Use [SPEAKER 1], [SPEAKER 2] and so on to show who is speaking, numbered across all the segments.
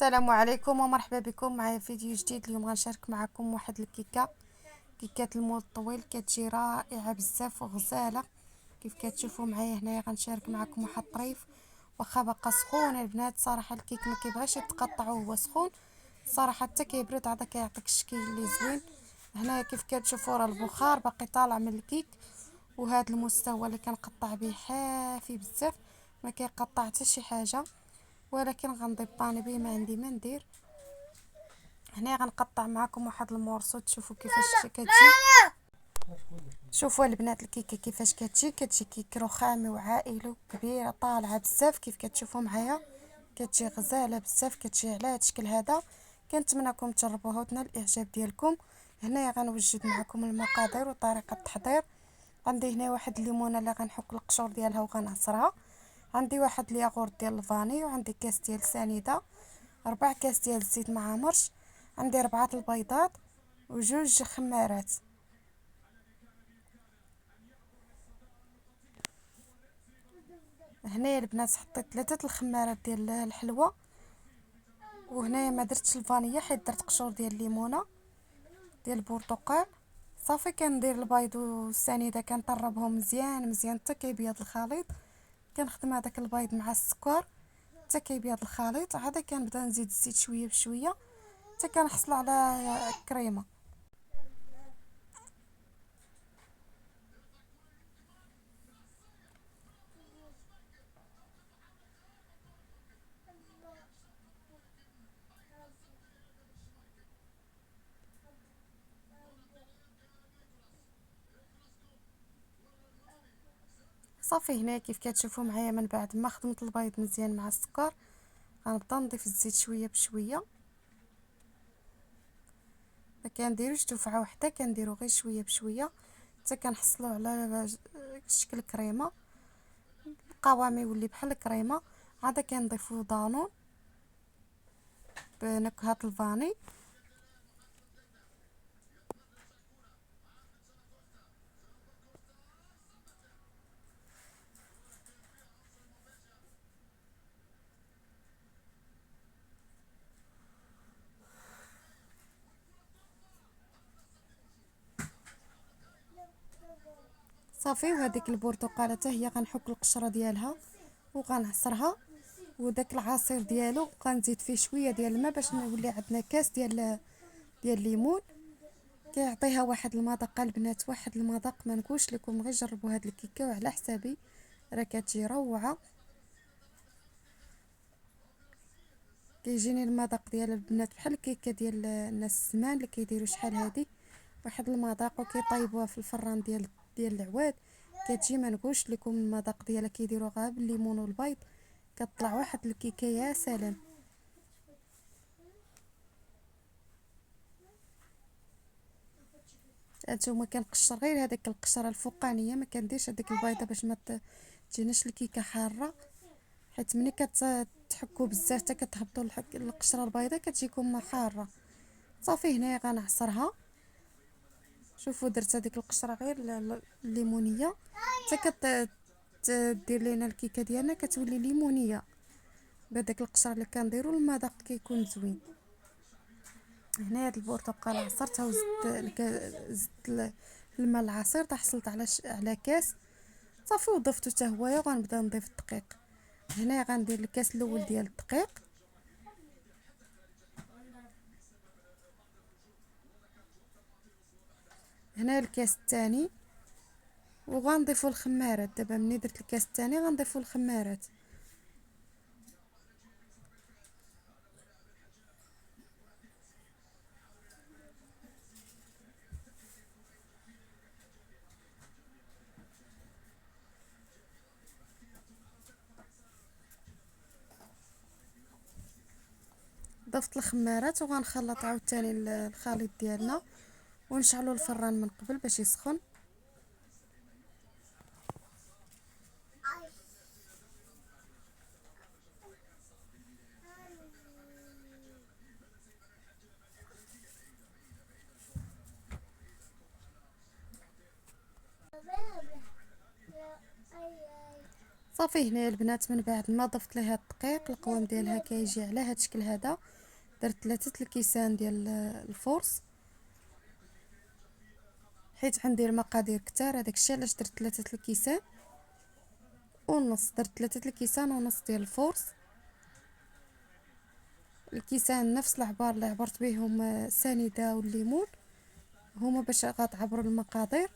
[SPEAKER 1] السلام عليكم ومرحبا بكم معايا فيديو جديد. اليوم غنشارك معكم واحد كيكات المول الطويل، كتجي رائعه بزاف وغزاله. كيف كتشوفوا معايا هنايا غنشارك معكم واحد الطريف، واخا بقى سخون البنات. صراحه الكيك ما كيبغيش يتقطع وهو سخون، صراحه حتى كيبرد عاد كيعطيك الشكل اللي زوين. هنايا كيف كتشوفوا راه البخار باقي طالع من الكيك، وهذا المستوى اللي كنقطع به حافي بزاف، ما كيقطع حتى شي حاجه، ولكن غنضيب باني به ما عندي ما ندير. هنا غنقطع معكم واحد المورصو تشوفوا كيفاش كتجي. شوفوا البنات الكيكه كيفاش كتجي كيك رخامي وعائلي وكبيره طالعه بزاف. كيف كتشوفوا معايا كتجي غزاله بزاف، كتجي على هذا الشكل هذا. كنتمنىكم تجربوها وتنال الاعجاب ديالكم. هنايا غنوجد معكم المقادير وطريقه التحضير. عندي هنا واحد الليمونه اللي غنحك القشور ديالها وغنعصرها، عندي واحد الياغورت ديال الفاني، وعندي كاس ديال سنيده، 4 كاس ديال الزيت مع مرش، عندي 4 البيضات وجوج خمارات. هنايا البنات حطيت 3 الخمارات ديال الحلوى، وهنايا ما درتش الفانيلا حيت درت قشور ديال الليمونه ديال البرتقال. صافي كندير البيض والسنيده كنطربهم مزيان مزيان حتى كيبيض الخليط. كنخدم هذاك البيض مع السكر حتى كيبيض الخليط، عاد كنبدا نزيد الزيت شويه بشويه حتى كنحصل على كريمه. صافي هنا كيف كتشوفوا معايا من بعد ما خدمت البيض مزيان مع السكر، غنبدا نضيف الزيت شويه بشويه. ما كنديروش دفعه واحده، كنديرو غير شويه بشويه حتى كنحصلوا على شكل كريمه، القوام يولي بحال الكريمه. عاد كنضيفوا دانون بنكهه الفاني. صافي وهذيك البرتقاله حتى هي غنحك القشره ديالها وغنعصرها، وداك العصير ديالو غنزيد فيه شويه ديال الماء باش نولي عندنا كاس ديال الليمون. كيعطيها واحد المذاق البنات، واحد المذاق ما نقولش لكم، غير جربوا هاد الكيكه وعلى حسابي راه كتجي روعه. كيجيني المذاق ديال البنات بحال الكيكه ديال الناس زمان اللي كيديروا شحال هادي، واحد المذاق، وكيطيبوها في الفران ديال العواد. كتجي ما نقولش لكم المذاق ديالها كيديروها غير بالليمون والبيض، كطلع واحد الكيكه يا سلام. هانتوما كنقشر غير هذيك القشره الفوقانيه، ما كنديرش هذيك البيضه باش ما تجيناش الكيكه حاره، حيت ملي كتحكوا بزاف حتى كتهبطوا القشره البيضاء كتجيكم حاره. صافي هنايا غنعصرها. شوفوا درت هذيك القشره غير الليمونيه حتى دير لينا الكيكه ديالنا كتولي ليمونيه بهذاك القشره اللي كنديروا، المذاق كيكون زوين. هنا هاد البرتقال عصرتها زدت الماء العصير حصلت على كاس. صافي وضفته حتى هويا، وغنبدا نضيف الدقيق. هنا غندير الكاس الاول ديال الدقيق، هنا الكاس الثاني، وغنضيفوا الخمارات. دابا ملي درت الكاس الثاني غنضيفوا الخمارات. ضفت الخمارات وغنخلط عاوتاني الخليط ديالنا، ونشعلوا الفران من قبل باش يسخن. صافي هنايا البنات من بعد ما ضفت ليها الدقيق القوام ديالها كيجي على هذا الشكل هذا. درت 3 الكيسان ديال الفورس حيت عندي المقادير كتار، هذاك الشيء علاش درت 3 الكيسان ونص. درت 3 الكيسان ونص ديال الفورس. الكيسان نفس العبار اللي عبرت بهم السنيده والليمون هما باش غتعبروا المقادير.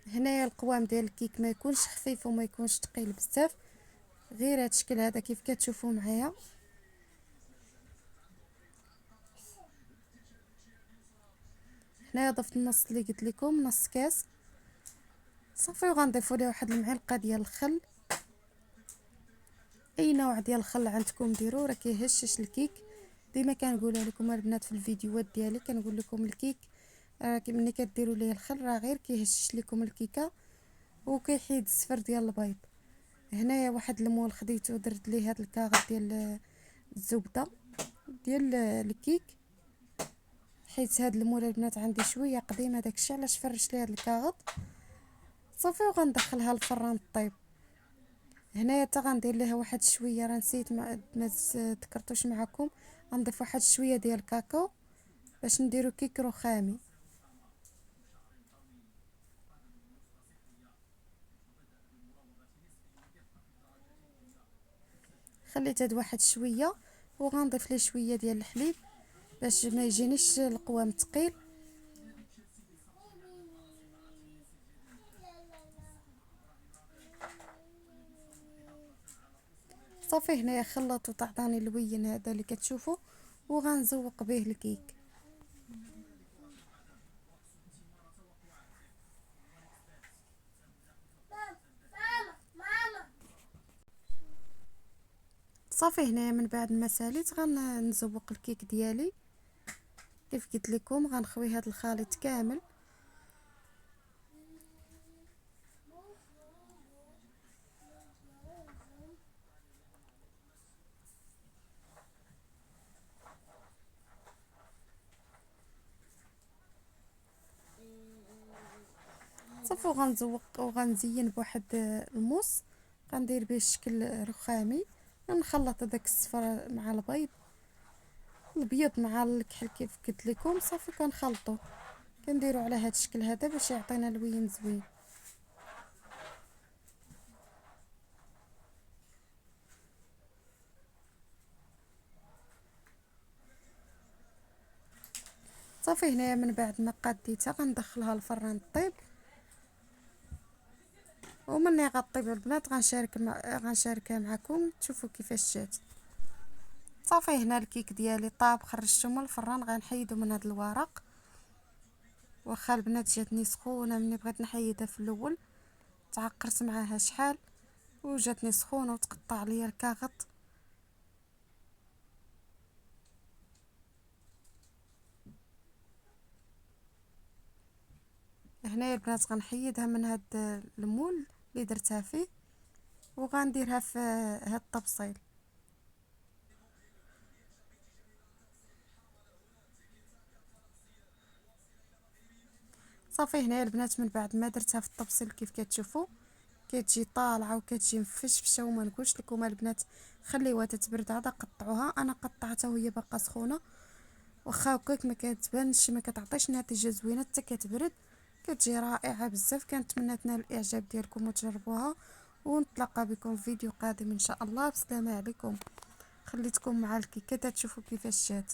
[SPEAKER 1] هنايا القوام ديال الكيك ما يكونش خفيف وما يكونش ثقيل بزاف، غير هذا الشكل هذا كيف كتشوفوا معايا. هنايا ضفت النص اللي قلت لكم، نص كاس صافي. وغنضيفوا ليه واحد المعلقه ديال الخل، اي نوع ديال الخل عندكم ديروا، راه كيهشش الكيك. ديما كنقولها لكم البنات في الفيديوهات ديالي، كنقول لكم الكيك ملي كديروا ليه الخل راه غير كيهشش لكم الكيكه وكيحيد الصفر ديال البيض. هنايا واحد المول خديته درت ليه هاد الكاغط ديال الزبده ديال الكيك، حيت هاد المول البنات عندي شويه قديم، هذاك الشيء علاش فرشت ليه هاد الكاغط صافي. وغندخلها الفران طيب. هنايا حتى غندير ليها واحد شويه، راه نسيت ما ذكرتوش معكم، غنضيف واحد شويه ديال الكاكاو باش نديرو كيك رخامي. خليت هاد واحد شويه وغنضيف ليه شويه ديال الحليب باش ما يجينيش القوام ثقيل. صافي هنايا خلطت وطعطاني اللوين هذا اللي كتشوفوا، وغنزوق به الكيك. صافي هنايا من بعد ما ساليت غنزوق الكيك ديالي كيف قلت لكم. غنخوي هذا الخليط كامل. صافي وغنزوق وغنزين بواحد الموس، غندير به الشكل رخامي. نخلط هذاك الصفر مع البيض، الابيض مع الكحل كيف قلت لكم. صافي كنخلطو كنديرو على هذا الشكل هذا باش يعطينا لوين زوين. صافي هنايا من بعد ما قديتها غندخلها الفران طيب، ومني غطيب البنات غنشاركها معكم تشوفوا كيفاش جات. صافي هنا الكيك ديالي طاب، خرجته من الفران. غنحيدو من هذا الورق، واخا البنات جاتني سخونه ملي بغيت نحيدها في الاول تعقرت معاها شحال، وجاتني سخونه وتقطع ليا الكاغط. هنايا البنات غنحيدها من هاد المول اللي درتها فيه، وغنديرها في هاد الطبسيل. صافي هنايا البنات من بعد ما درتها في الطبسيل كيف كتشوفوا كتجي طالعه وكتجي مفشفشه. وما نقولش لكم البنات خليوها تتبرد عاد قطعوها، انا قطعتها وهي باقا سخونه، واخا هكاك ما كتبانش ما كتعطيش نتيجه زوينه حتى كتبرد كتجي رائعه بزاف. كنتمنى تنال الاعجاب ديالكم وتجربوها، ونتلاقى بكم في فيديو قادم ان شاء الله. بسلامه عليكم. خليتكم مع الكيكه تشوفوا كيفاش جات.